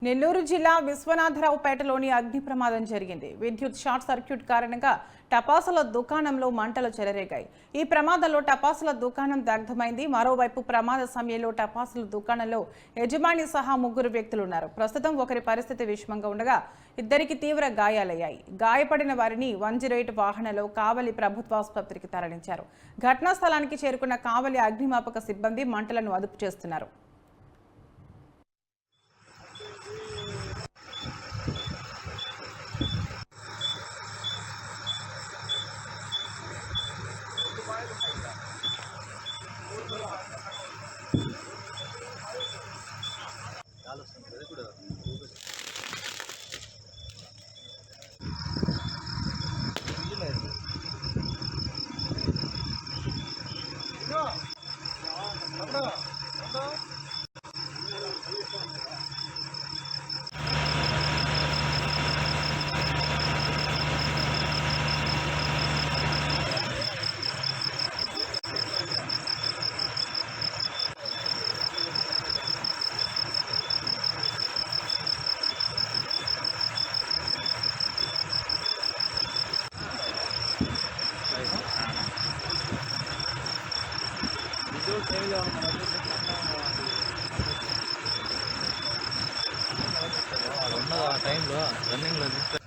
నెల్లూరు జిల్లా విశ్వనాథరావుపేటలోని అగ్ని ప్రమాదం జరిగింది. విద్యుత్ షార్ట్ సర్క్యూట్ కారణంగా టపాసుల దుకాణంలో మంటలు చెలరేగాయి. ఈ ప్రమాదంలో టపాసుల దుకాణం దగ్ధమైంది. మరోవైపు ప్రమాద సమయంలో టపాసుల దుకాణంలో యజమాని సహా ముగ్గురు వ్యక్తులున్నారు. ప్రస్తుతం ఒకరి పరిస్థితి విషమంగా ఉండగా ఇద్దరికి తీవ్ర గాయాలయ్యాయి. గాయపడిన వారిని 108 వాహనంలో కావలి ప్రభుత్వాసుపత్రికి తరలించారు. ఘటనా స్థలానికి చేరుకున్న కావలి అగ్నిమాపక సిబ్బంది మంటలను అదుపు చేస్తున్నారు. టైంలో రన్నింగ్లో